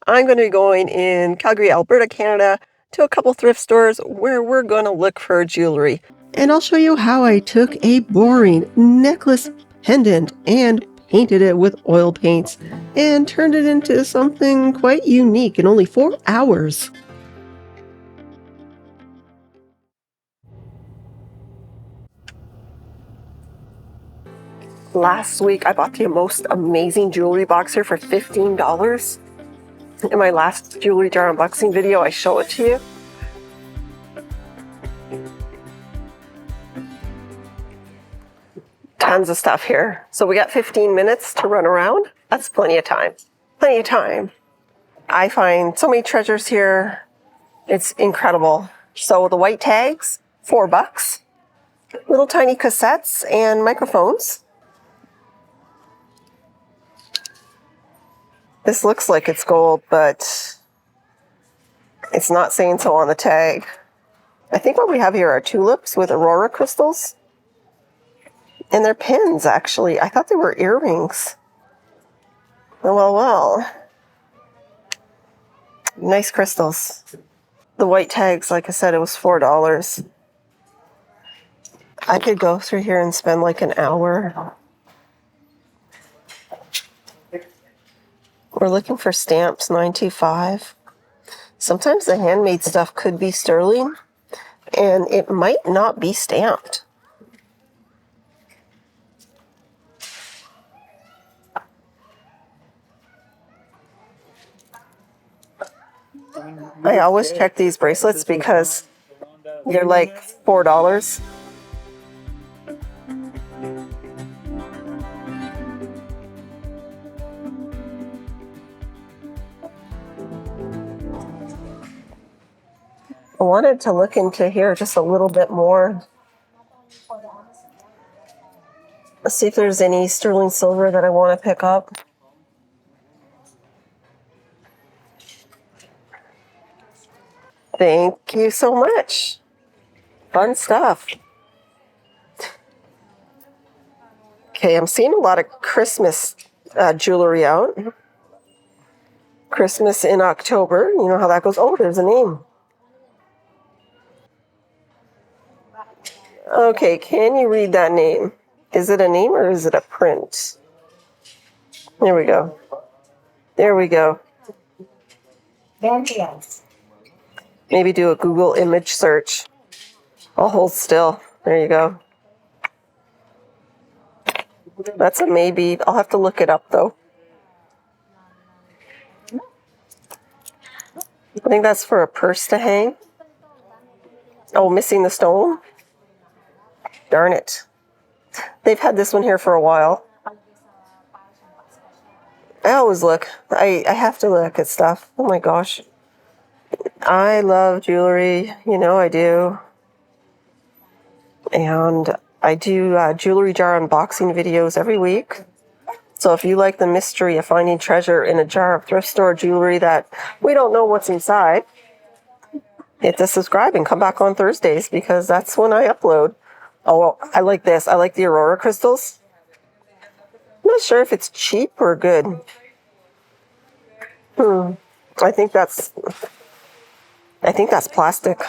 I'm going to be going in Calgary, Alberta, Canada to a couple thrift stores where we're going to look for jewelry. And I'll show you how I took a boring necklace pendant and painted it with oil paints and turned it into something quite unique in only 4 hours. Last week, I bought the most amazing jewelry box here for $15. In my last jewelry jar unboxing video, I show it to you. Tons of stuff here. So we got 15 minutes to run around. That's plenty of time. Plenty of time. I find so many treasures here. It's incredible. So the white tags, $4. Little tiny cassettes and microphones. This looks like it's gold, but it's not saying so on the tag. I think what we have here are tulips with aurora crystals. And they're pins, actually. I thought they were earrings. Well. Nice crystals. The white tags, like I said, it was $4. I could go through here and spend like an hour. We're looking for stamps, $9.25. Sometimes the handmade stuff could be sterling, and it might not be stamped. I always check these bracelets because they're like $4. I wanted to look into here just a little bit more. Let's see if there's any sterling silver that I want to pick up. Thank you so much. Fun stuff. Okay, I'm seeing a lot of Christmas jewelry out. Christmas in October. You know how that goes. Oh, there's a name. Okay, can you read that name? Is it a name or is it a print? There we go. There we go. Maybe do a Google image search. I'll hold still. There you go. That's a maybe. I'll have to look it up though. I think that's for a purse to hang. Oh, missing the stone? Darn it. They've had this one here for a while. I always look. I have to look at stuff. Oh my gosh. I love jewelry. You know I do. And I do jewelry jar unboxing videos every week. So if you like the mystery of finding treasure in a jar of thrift store jewelry that we don't know what's inside, hit the subscribe and come back on Thursdays because that's when I upload. Oh, I like this. I like the aurora crystals. I'm not sure if it's cheap or good. I think that's plastic.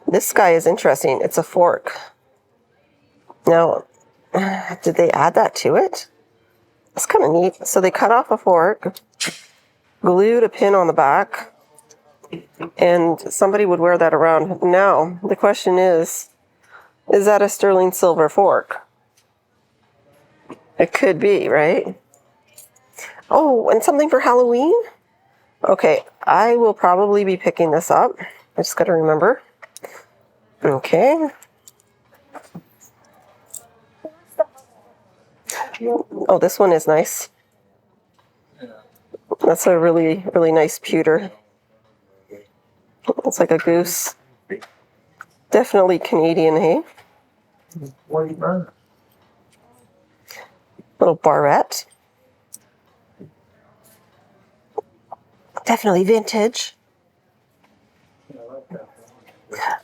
This guy is interesting. It's a fork. Now, did they add that to it? It's kind of neat. So they cut off a fork, glued a pin on the back, and somebody would wear that around. Now, the question is that a sterling silver fork? It could be, right? Oh, and something for Halloween? Okay, I will probably be picking this up. I just got to remember. Okay. Oh, this one is nice. That's a really, really nice pewter. It's like a goose. Definitely Canadian, hey? Little barrette. Definitely vintage.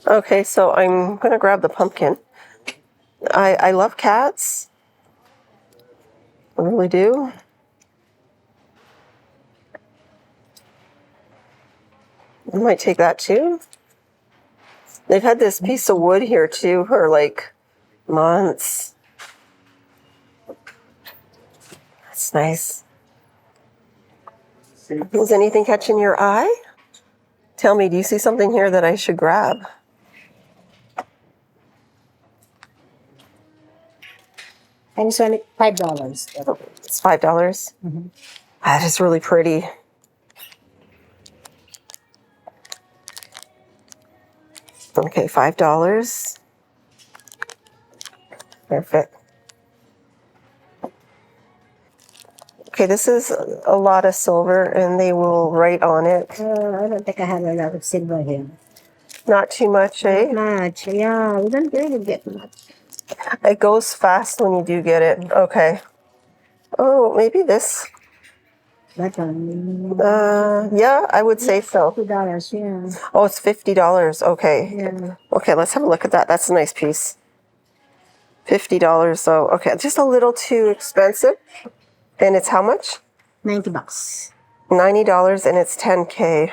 Okay, so I'm going to grab the pumpkin. I love cats. I really do. I might take that too. They've had this piece of wood here too for like months. That's nice. Is anything catching your eye? Tell me, do you see something here that I should grab? And it's only $5. It's $5. That is really pretty. Okay, $5. Perfect. Okay, this is a lot of silver, and they will write on it. I don't think I have a lot of silver here. Not too much, eh? Not much. Yeah, we don't really get much. It goes fast when you do get it. Okay. Oh, maybe this. That one. Yeah, I would say so. $50, yeah. Oh, it's $50. Okay. Yeah. Okay, let's have a look at that. That's a nice piece. $50 though. Okay, just a little too expensive. And it's how much? $90. $90, and it's 10K.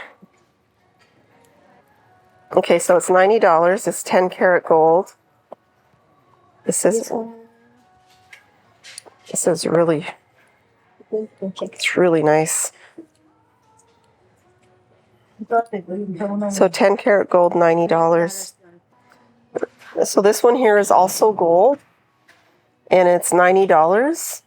Okay, so it's $90. It's 10 karat gold. This is really, it's really nice. So 10 karat gold, $90. So this one here is also gold, and it's $90.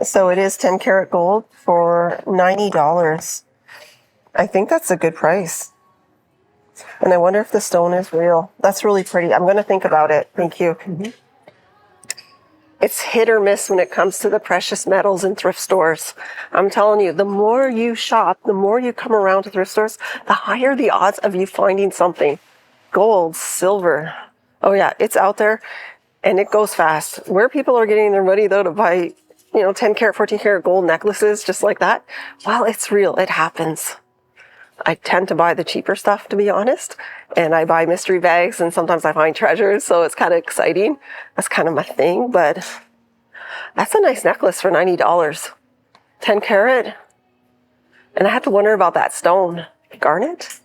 So it is 10 karat gold for $90. I think that's a good price. And I wonder if the stone is real. That's really pretty. I'm going to think about it. Thank you. It's hit or miss when it comes to the precious metals in thrift stores. I'm telling you, the more you shop, the more you come around to thrift stores, the higher the odds of you finding something. Gold, silver. Oh yeah, it's out there and it goes fast. Where people are getting their money though to buy, 10 karat, 14 karat gold necklaces just like that, well, it's real. It happens. I tend to buy the cheaper stuff, to be honest, and I buy mystery bags, and sometimes I find treasures, so it's kind of exciting. That's kind of my thing, but that's a nice necklace for $90. 10 karat. And I had to wonder about that stone. Garnet?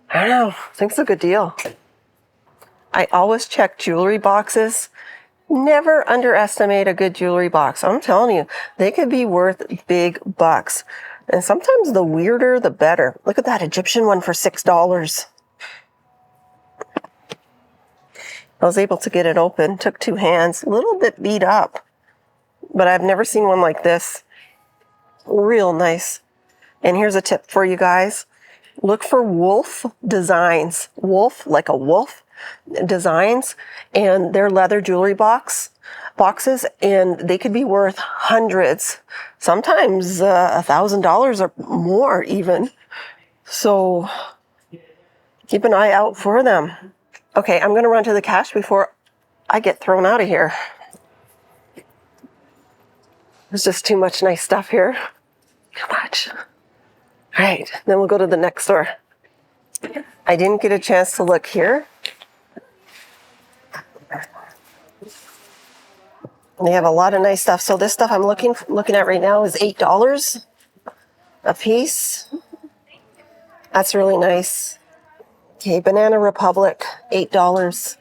I don't know. I think it's a good deal. I always check jewelry boxes. Never underestimate a good jewelry box. I'm telling you, they could be worth big bucks. And sometimes the weirder, the better. Look at that Egyptian one for $6. I was able to get it open. Took 2 hands. A little bit beat up. But I've never seen one like this. Real nice. And here's a tip for you guys. Look for wolf designs. Wolf, like a wolf designs. And they're leather jewelry boxes, and they could be worth hundreds, sometimes $1,000 or more even. So keep an eye out for them. Okay, I'm going to run to the cash before I get thrown out of here. There's just too much nice stuff here. Too much. All right, then we'll go to the next store. I didn't get a chance to look here. They have a lot of nice stuff. So this stuff I'm looking at right now is $8 a piece. That's really nice. Okay, Banana Republic, $8.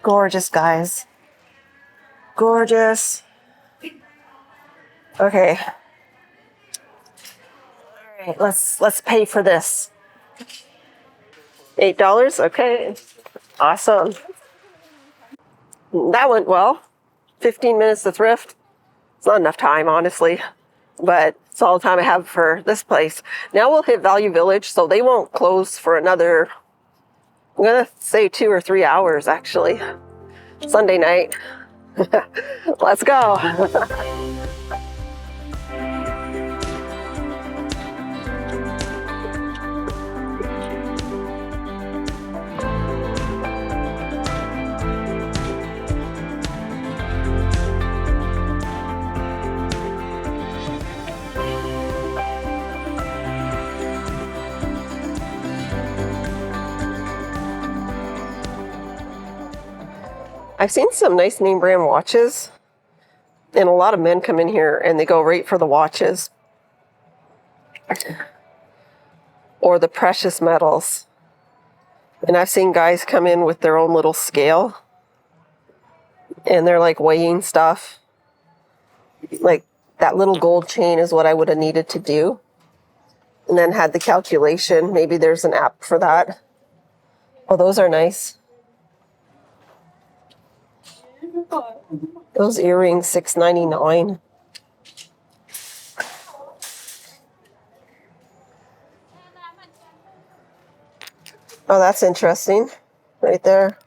Gorgeous, guys. Gorgeous. Okay. All right, let's pay for this. $8, okay. Awesome. That went well. 15 minutes to thrift. It's not enough time, honestly, but it's all the time I have for this place. Now we'll hit Value Village, so they won't close for another, I'm going to say 2 or 3 hours, actually. Sunday night. Let's go. I've seen some nice name brand watches, And a lot of men come in here and they go right for the watches or the precious metals. And I've seen guys come in with their own little scale and they're like weighing stuff. Like that little gold chain is what I would have needed to do. And then had the calculation. Maybe there's an app for that. Oh, those are nice. Those earrings, $6.99. Oh, that's interesting. Right there.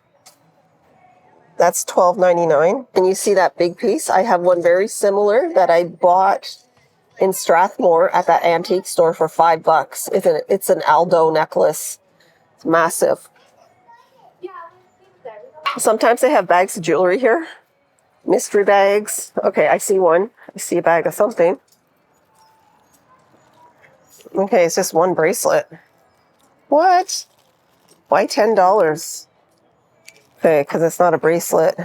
That's $12.99. And you see that big piece? I have one very similar that I bought in Strathmore at that antique store for $5. It's an Aldo necklace. It's massive. Sometimes they have bags of jewelry here. Mystery bags. Okay, I see one. I see a bag of something. Okay, it's just one bracelet. What? Why $10? Okay, because it's not a bracelet.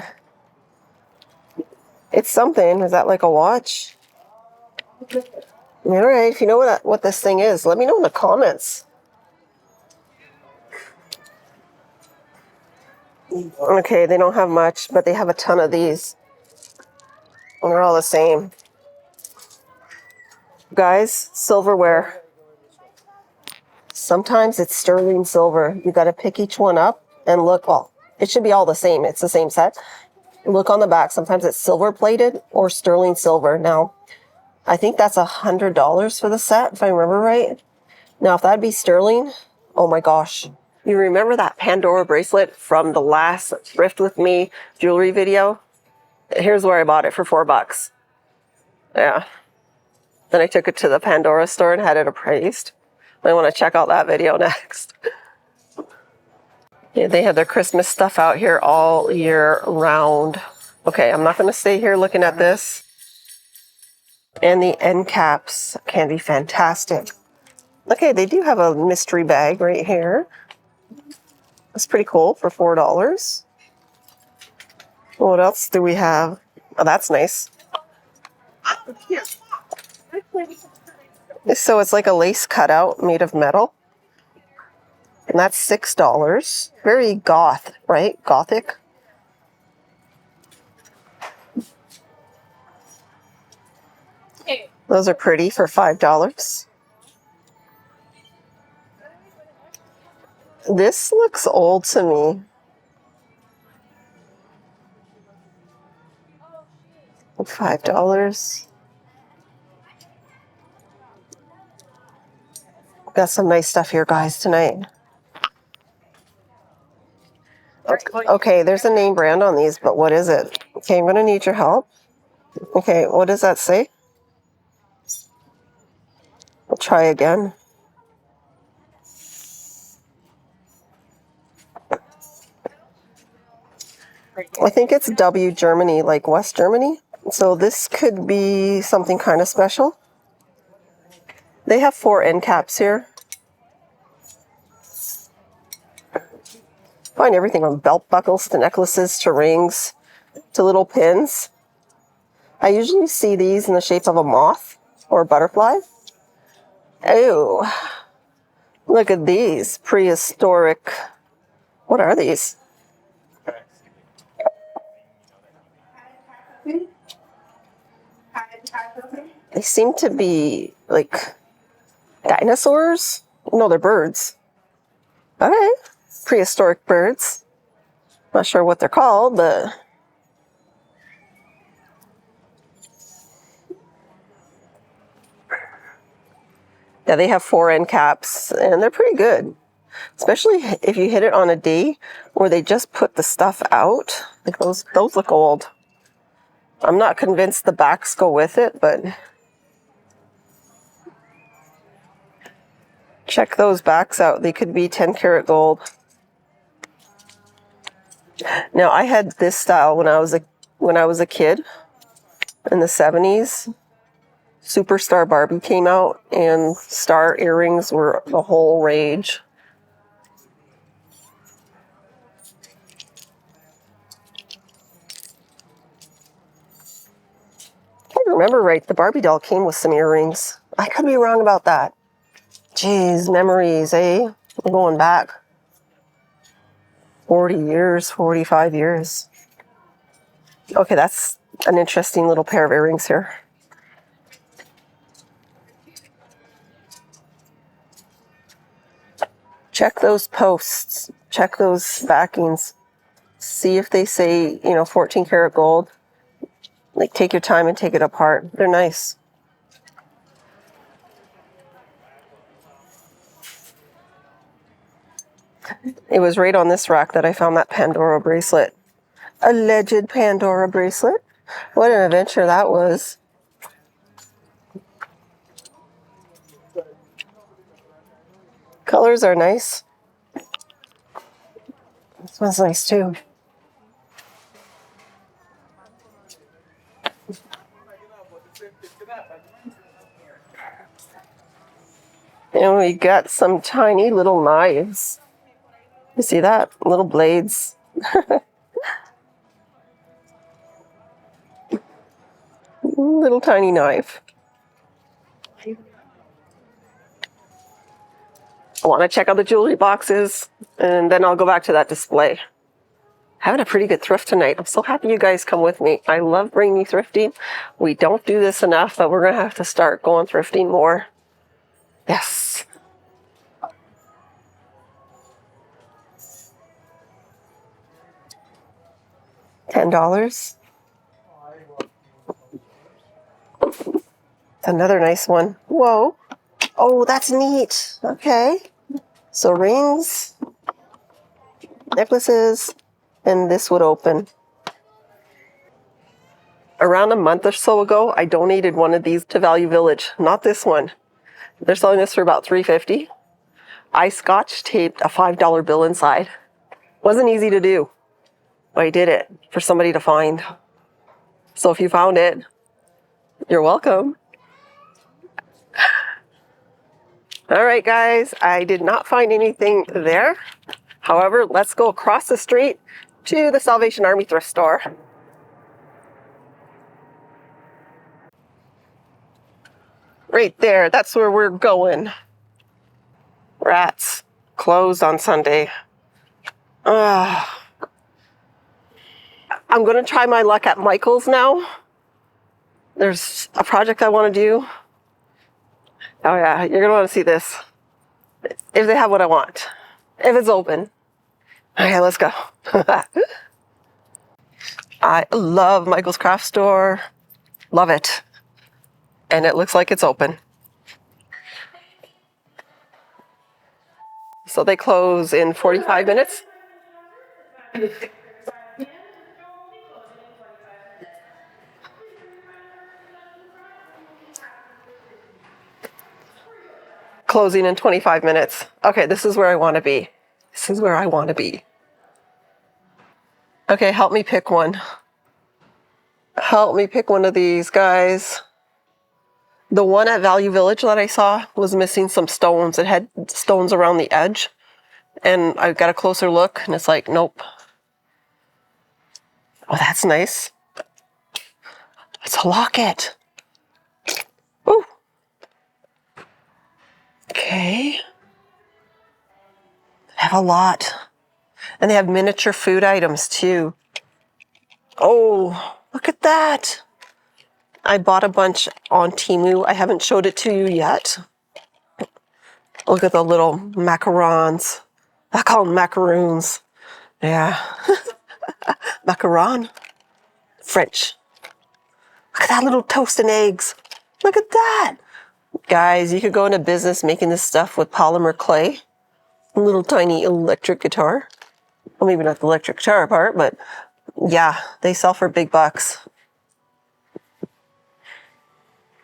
It's something. Is that like a watch? All right, if you know what this thing is, let me know in the comments. Okay, they don't have much, but they have a ton of these. And they're all the same. Guys, silverware. Sometimes it's sterling silver. You got to pick each one up and look. Well, it should be all the same. It's the same set. Look on the back. Sometimes it's silver plated or sterling silver. Now, I think that's $100 for the set, if I remember right. Now, if that'd be sterling, oh my gosh. You remember that Pandora bracelet from the last Thrift With Me jewelry video? Here's where I bought it for $4. Yeah. Then I took it to the Pandora store and had it appraised. I want to check out that video next. Yeah, they have their Christmas stuff out here all year round. Okay, I'm not going to stay here looking at this. And the end caps can be fantastic. Okay, they do have a mystery bag right here. That's pretty cool for $4. What else do we have? Oh, that's nice. So it's like a lace cutout made of metal. And that's $6. Very goth, right? Gothic. Those are pretty for $5. This looks old to me. $5. Got some nice stuff here, guys, tonight. Okay, there's a name brand on these, but what is it? Okay, I'm going to need your help. Okay, what does that say? We'll try again. I think it's W Germany, like West Germany. So this could be something kind of special. They have 4 end caps here. Find everything from belt buckles to necklaces to rings to little pins. I usually see these in the shape of a moth or a butterfly. Oh, look at these prehistoric. What are these? They seem to be like dinosaurs. No, they're birds. Okay, prehistoric birds. Not sure what they're called, but yeah, they have 4 end caps, and they're pretty good. Especially if you hit it on a day where they just put the stuff out. Like those look old. I'm not convinced the backs go with it, but check those backs out. They could be 10 karat gold. Now, I had this style when I was a kid in the 70s. Superstar Barbie came out, and star earrings were the whole rage. remember right, the Barbie doll came with some earrings. I could be wrong about that. Jeez, memories, eh? I'm going back 40 years, 45 years. Okay, that's an interesting little pair of earrings here. Check those posts. Check those backings. See if they say, 14 karat gold. Like, take your time and take it apart. They're nice. It was right on this rack that I found that Pandora bracelet. Alleged Pandora bracelet. What an adventure that was. Colors are nice. This one's nice too. And we got some tiny little knives. You see that? Little blades. Little tiny knife. I want to check out the jewelry boxes, and then I'll go back to that display. Having a pretty good thrift tonight. I'm so happy you guys come with me. I love bringing you thrifting. We don't do this enough, but we're going to have to start going thrifting more. Yes. $10. Another nice one. Whoa. Oh, that's neat. Okay. So rings, necklaces, and this would open. Around a month or so ago, I donated one of these to Value Village. Not this one. They're selling this for about $3.50. I scotch taped a $5 bill inside. Wasn't easy to do, but I did it for somebody to find. So if you found it, you're welcome. All right, guys, I did not find anything there. However, let's go across the street to the Salvation Army thrift store. Right there, that's where we're going. Rats, closed on Sunday. I'm going to try my luck at Michael's now. There's a project I want to do. Oh yeah, you're going to want to see this. If they have what I want. If it's open. Okay, let's go. I love Michael's Craft Store. Love it. And it looks like it's open. So they close in 45 minutes. Closing in 25 minutes. Okay, this is where I want to be. This is where I want to be. Okay, help me pick one. Help me pick one of these, guys. The one at Value Village that I saw was missing some stones. It had stones around the edge. And I got a closer look, and it's like, nope. Oh, that's nice. It's a locket. Ooh. Okay. They have a lot. And they have miniature food items, too. Oh, look at that. I bought a bunch on Temu. I haven't showed it to you yet. Look at the little macarons. I call them macaroons. Yeah. Macaron. French. Look at that little toast and eggs. Look at that. Guys, you could go into business making this stuff with polymer clay. A little tiny electric guitar. Well, maybe not the electric guitar part, but yeah, they sell for big bucks.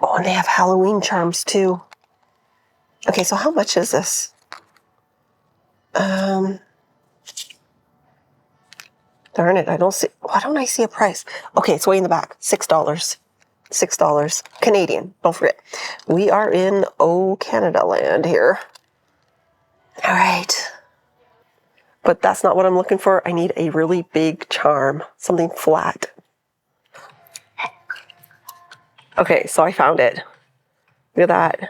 Oh, and they have Halloween charms too. Okay, so how much is this? Darn it, I don't see, why don't I see a price? Okay, it's way in the back, $6. $6 Canadian, don't forget. We are in Canada land here. All right. But that's not what I'm looking for. I need a really big charm, something flat. Okay, so I found it. Look at that.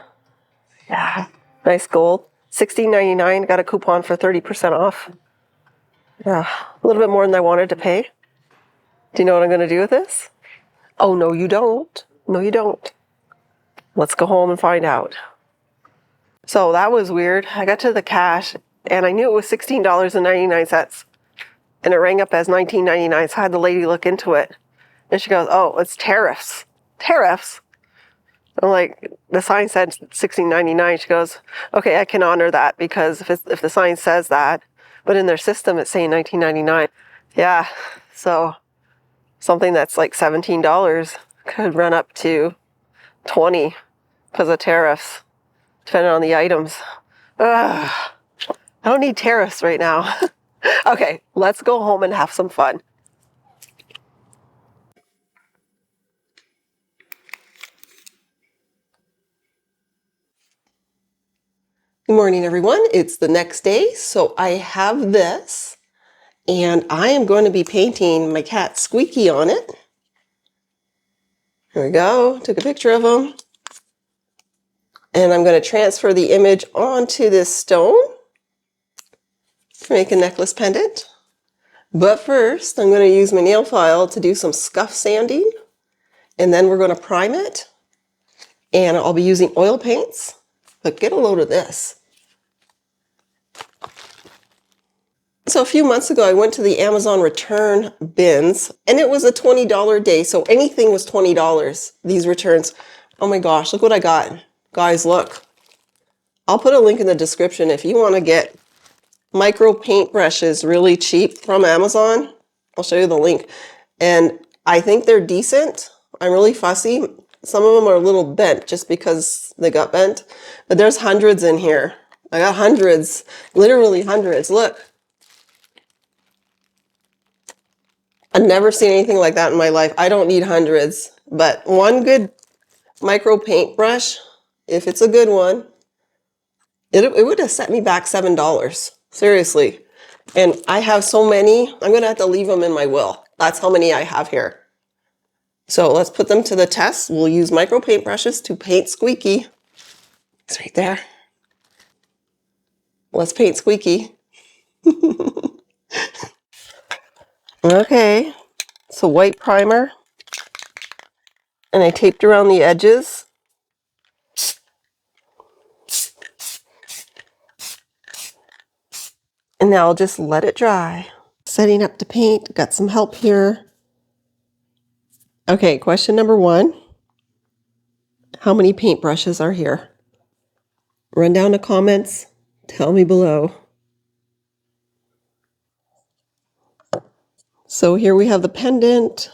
Yeah, nice gold. $16.99. Got a coupon for 30% off. Yeah, a little bit more than I wanted to pay. Do you know what I'm going to do with this? Oh, no, you don't. No, you don't. Let's go home and find out. So that was weird. I got to the cash and I knew it was $16.99 and it rang up as $19.99. So I had the lady look into it and she goes, "Oh, it's tariffs." Tariffs? I'm like, the sign said $16.99. She goes, "Okay, I can honor that because if the sign says that, but in their system it's saying $19.99. Yeah, so something that's like $17 could run up to $20 because of tariffs, depending on the items. Ugh, I don't need tariffs right now. Okay, let's go home and have some fun. Good morning, everyone. It's the next day, so I have this, and I am going to be painting my cat Squeaky on it. Here we go. Took a picture of him. And I'm going to transfer the image onto this stone to make a necklace pendant. But first, I'm going to use my nail file to do some scuff sanding, and then we're going to prime it. And I'll be using oil paints, but get a load of this. So a few months ago, I went to the Amazon return bins, and it was a $20 day, so anything was $20, these returns. Oh my gosh, look what I got. Guys, look. I'll put a link in the description if you want to get micro paintbrushes really cheap from Amazon. I'll show you the link. And I think they're decent. I'm really fussy. Some of them are a little bent just because they got bent, but there's hundreds in here. I got hundreds, literally hundreds. Look. I've never seen anything like that in my life. I don't need hundreds, but one good micro paintbrush, if it's a good one, it would have set me back $7. Seriously. And I have so many, I'm going to have to leave them in my will. That's how many I have here. So let's put them to the test. We'll use micro paintbrushes to paint Squeaky. It's right there. Let's paint Squeaky. Okay, so white primer. And I taped around the edges. And now I'll just let it dry. Setting up to paint, got some help here. Okay, question number 1. How many paintbrushes are here? Run down the comments, tell me below. So here we have the pendant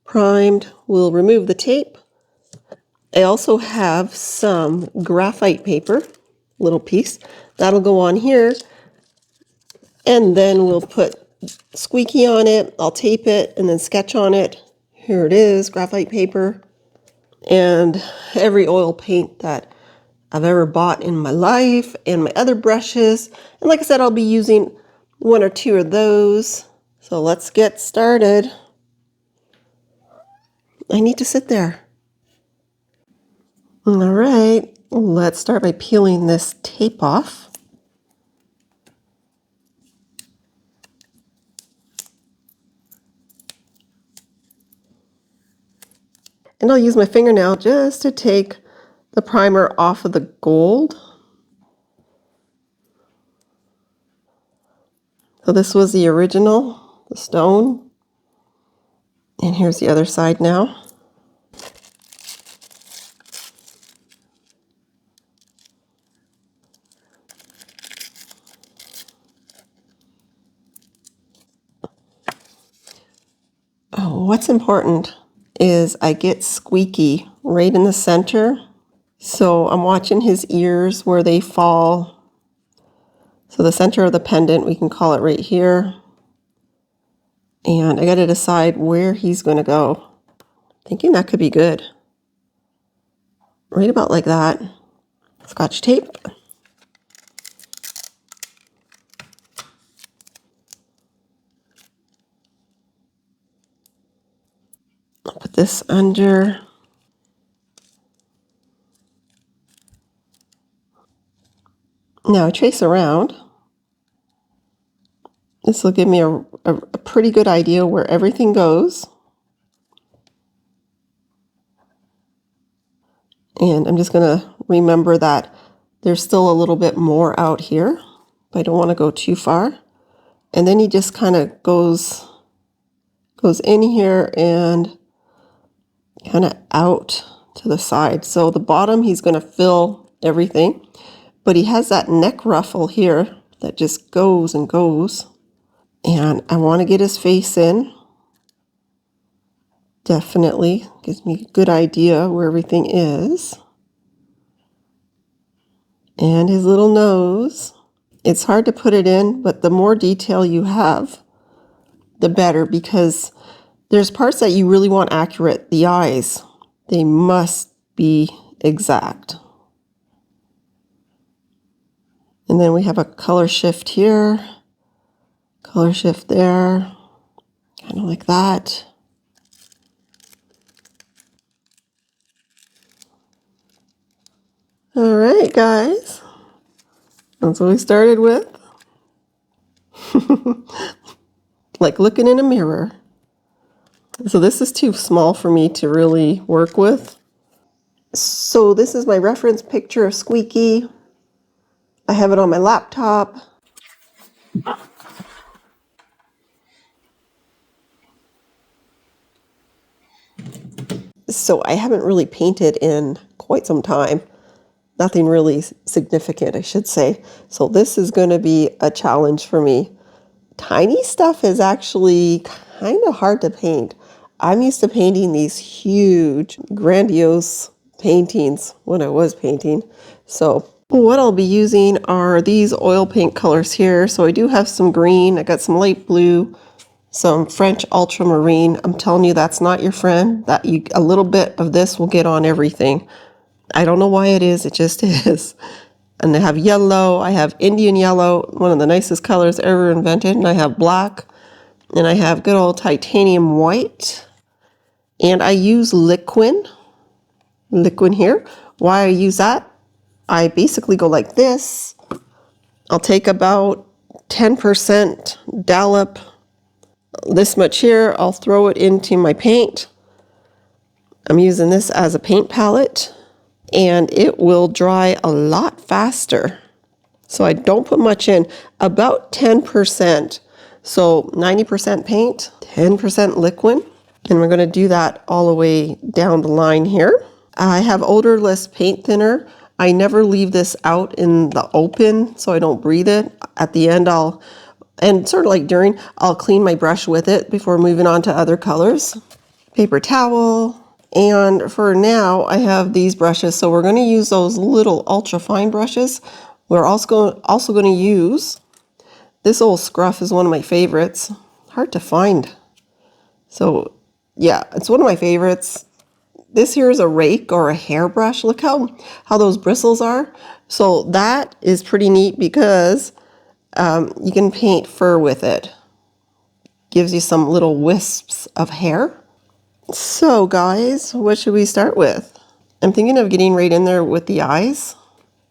primed. We'll remove the tape. I also have some graphite paper, little piece. That'll go on here. And then we'll put Squeaky on it. I'll tape it and then sketch on it. Here it is, graphite paper. And every oil paint that I've ever bought in my life and my other brushes. And like I said, I'll be using 1 or 2 of those. So let's get started. I need to sit there. All right, let's start by peeling this tape off. And I'll use my fingernail just to take the primer off of the gold. So this was the original, the stone. And here's the other side now. Oh, what's important is I get Squeaky right in the center. So I'm watching his ears where they fall. So the center of the pendant, we can call it right here. And I got to decide where he's going to go. Thinking that could be good. Right about like that. Scotch tape. I'll put this under. Now I trace around. This will give me a pretty good idea where everything goes. And I'm just going to remember that there's still a little bit more out here, but I don't want to go too far. And then he just kind of goes in here and kind of out to the side. So the bottom, he's going to fill everything, but he has that neck ruffle here that just goes and goes. And I want to get his face in. Definitely gives me a good idea where everything is. And his little nose. It's hard to put it in, but the more detail you have, the better, because there's parts that you really want accurate. The eyes, they must be exact. And then we have a color shift here, color shift there, kind of like that. All right, guys. That's what we started with. Like looking in a mirror. So this is too small for me to really work with. So this is my reference picture of Squeaky. I have it on my laptop. So I haven't really painted in quite some time. Nothing really significant, I should say. So this is going to be a challenge for me. Tiny stuff is actually kind of hard to paint. I'm used to painting these huge, grandiose paintings when I was painting. So what I'll be using are these oil paint colors here. So I do have some green, I got some light blue, some French ultramarine. I'm telling you, that's not your friend. A little bit of this will get on everything. I don't know why it is, it just is. And I have yellow, I have Indian yellow, one of the nicest colors ever invented, and I have black, and I have good old titanium white, and I use liquid here. Why I use that? I basically go like this. I'll take about 10% dollop, this much here, I'll throw it into my paint. I'm using this as a paint palette, and it will dry a lot faster. So I don't put much in, about 10%. So 90% paint, 10% liquid. And we're going to do that all the way down the line here. I have odorless paint thinner. I never leave this out in the open so I don't breathe it. At the end and sort of like during, I'll clean my brush with it before moving on to other colors. Paper towel. And for now, I have these brushes. So we're going to use those little ultra fine brushes. We're also going to use this old scruff is one of my favorites. Hard to find. So yeah, it's one of my favorites. This here is a rake or a hairbrush. Look how those bristles are. So that is pretty neat because you can paint fur with it. Gives you some little wisps of hair. So guys, what should we start with? I'm thinking of getting right in there with the eyes.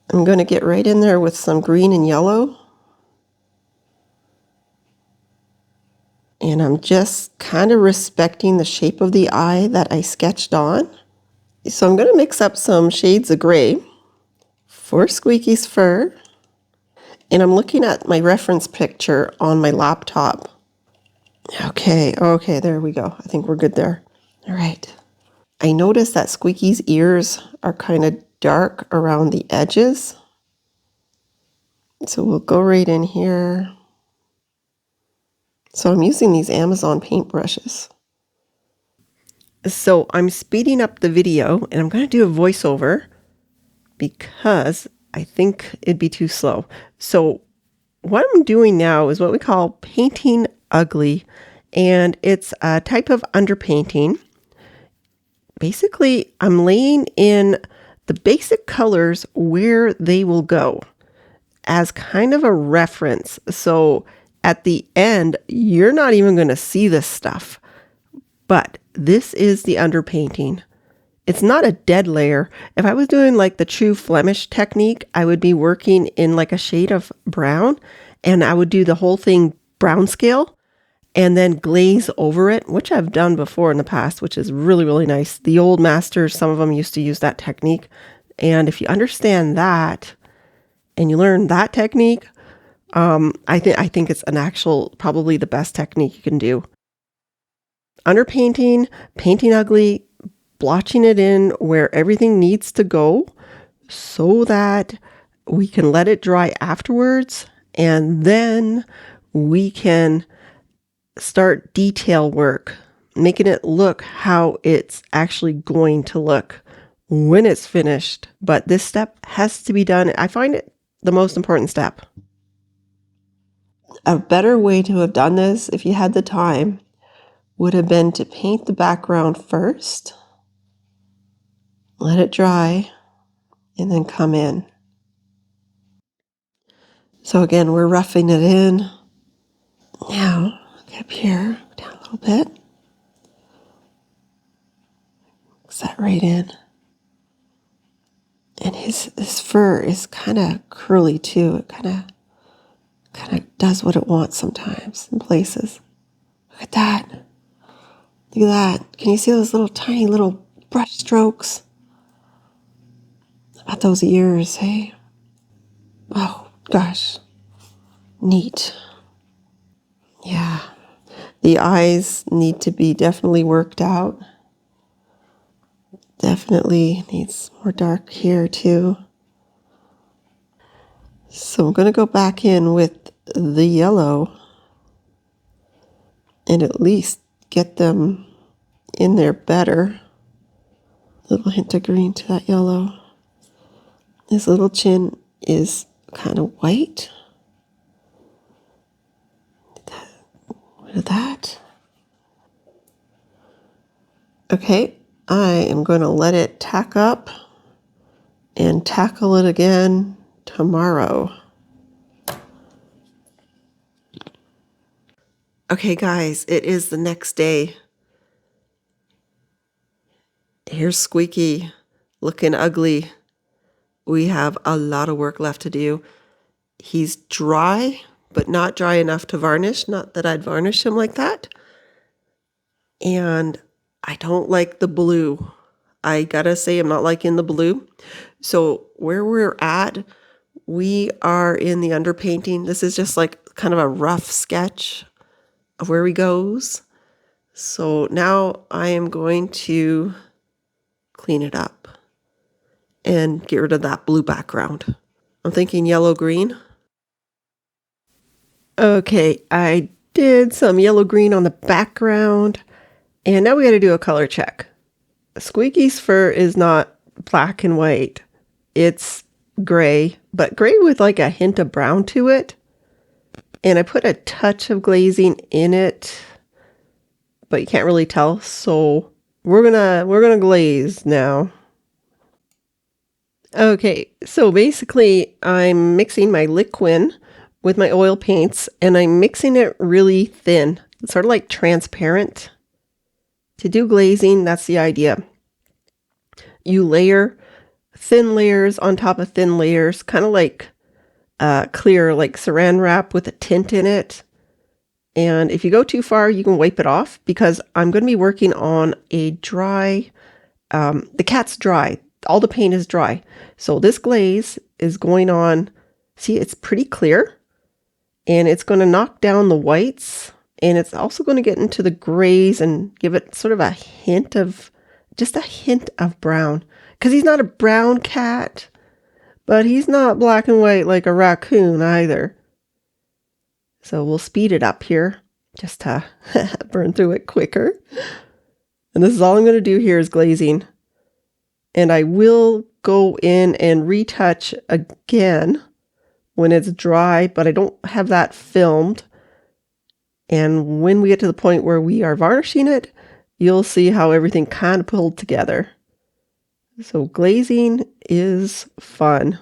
I'm going to get right in there with some green and yellow. And I'm just kind of respecting the shape of the eye that I sketched on. So I'm going to mix up some shades of gray for Squeaky's fur. And I'm looking at my reference picture on my laptop. Okay, there we go. I think we're good there. All right. I noticed that Squeaky's ears are kind of dark around the edges. So we'll go right in here. So I'm using these Amazon paintbrushes. So I'm speeding up the video and I'm going to do a voiceover because I think it'd be too slow. So what I'm doing now is what we call painting ugly, and it's a type of underpainting. Basically, I'm laying in the basic colors where they will go as kind of a reference. So at the end, you're not even going to see this stuff. But this is the underpainting. it's not a dead layer. If I was doing like the true Flemish technique, I would be working in like a shade of brown, and I would do the whole thing brown scale and then glaze over it, which I've done before in the past, which is really, really nice. The old masters, some of them used to use that technique. And if you understand that and you learn that technique, I think it's an actual, probably the best technique you can do. Underpainting, painting ugly, blotching it in where everything needs to go so that we can let it dry afterwards, and then we can start detail work, making it look how it's actually going to look when it's finished. But this step has to be done. I find it the most important step. A better way to have done this, if you had the time, would have been to paint the background first, let it dry, and then come in. So again, we're roughing it in. Now, look up here, down a little bit. Mix that right in. And his fur is kind of curly too. It kind of does what it wants sometimes in places. Look at that. Look at that. Can you see those little tiny little brush strokes? About those ears, hey? Oh, gosh. Neat. Yeah. The eyes need to be definitely worked out. Definitely needs more dark here too. So I'm going to go back in with the yellow and at least get them in there better. A little hint of green to that yellow. His little chin is kind of white. Look at that. Okay, I am going to let it tack up and tackle it again tomorrow. Okay, guys, it is the next day. Here's Squeaky looking ugly. We have a lot of work left to do. He's dry, but not dry enough to varnish. Not that I'd varnish him like that. And I don't like the blue. I gotta say, I'm not liking the blue. So where we're at, we are in the underpainting. This is just like kind of a rough sketch of where he goes. So now I am going to clean it up and get rid of that blue background. I'm thinking yellow-green. Okay, I did some yellow-green on the background, and now we got to do a color check. Squeaky's fur is not black and white. It's gray, but gray with like a hint of brown to it. And I put a touch of glazing in it, but you can't really tell. So we're gonna glaze now. Okay, so basically I'm mixing my liquid with my oil paints, and I'm mixing it really thin. It's sort of like transparent. To do glazing, that's the idea. You layer thin layers on top of thin layers, kind of like clear, like saran wrap with a tint in it. And if you go too far, you can wipe it off, because I'm going to be working on a dry, the cat's dry. All the paint is dry. So this glaze is going on. See, it's pretty clear, and it's going to knock down the whites, and it's also going to get into the grays and give it sort of a hint of, just a hint of brown, because he's not a brown cat, but he's not black and white like a raccoon either. So we'll speed it up here just to burn through it quicker. And this is all I'm going to do here is glazing. And I will go in and retouch again when it's dry, but I don't have that filmed. And when we get to the point where we are varnishing it, you'll see how everything kind of pulled together. So glazing is fun.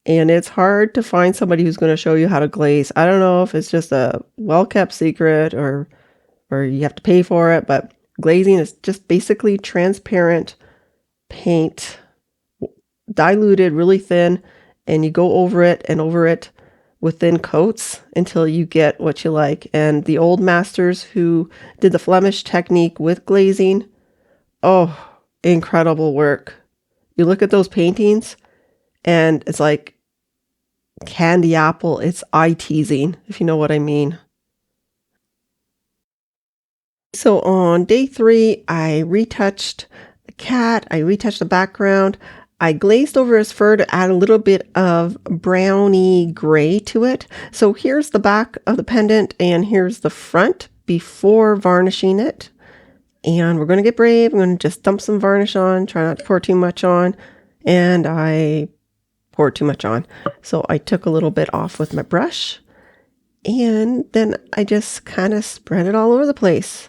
And it's hard to find somebody who's going to show you how to glaze. I don't know if it's just a well-kept secret or you have to pay for it, but glazing is just basically transparent paint diluted really thin, and you go over it and over it with thin coats until you get what you like. And the old masters who did the Flemish technique with glazing, oh, incredible work. You look at those paintings and it's like candy apple. It's eye-teasing, if you know what I mean. So on day 3, I retouched the cat, I retouched the background, I glazed over his fur to add a little bit of browny gray to it. So here's the back of the pendant and here's the front before varnishing it. And we're going to get brave. I'm going to just dump some varnish on, try not to pour too much on. And I poured too much on. So I took a little bit off with my brush. And then I just kind of spread it all over the place.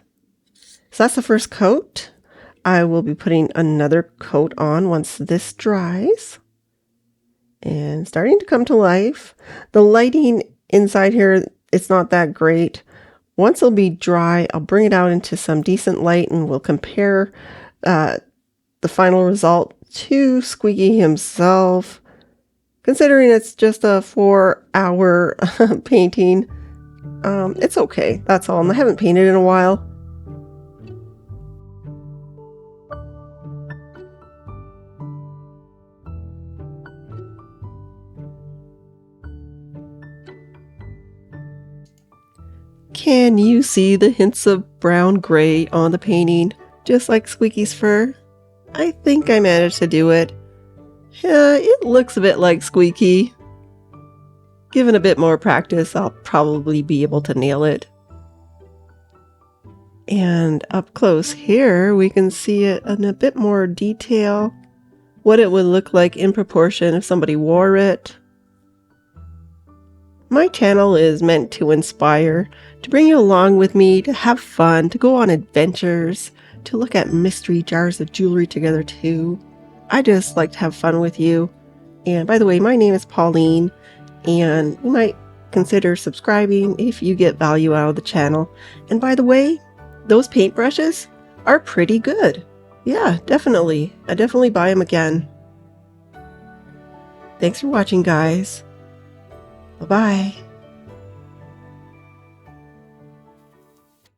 So that's the first coat. I will be putting another coat on once this dries. And starting to come to life. The lighting inside here, it's not that great. Once it'll be dry, I'll bring it out into some decent light and we'll compare the final result to Squeaky himself. Considering it's just a 4-hour painting, it's okay. That's all. And I haven't painted in a while. Can you see the hints of brown gray on the painting, just like Squeaky's fur? I think I managed to do it. Yeah, it looks a bit like Squeaky. Given a bit more practice, I'll probably be able to nail it. And up close here, we can see it in a bit more detail. What it would look like in proportion if somebody wore it. My channel is meant to inspire, to bring you along with me, to have fun, to go on adventures, to look at mystery jars of jewelry together too. I just like to have fun with you. And by the way, my name is Pauline, and you might consider subscribing if you get value out of the channel. And by the way, those paintbrushes are pretty good. Yeah, definitely. I definitely buy them again. Thanks for watching, guys. Bye-bye.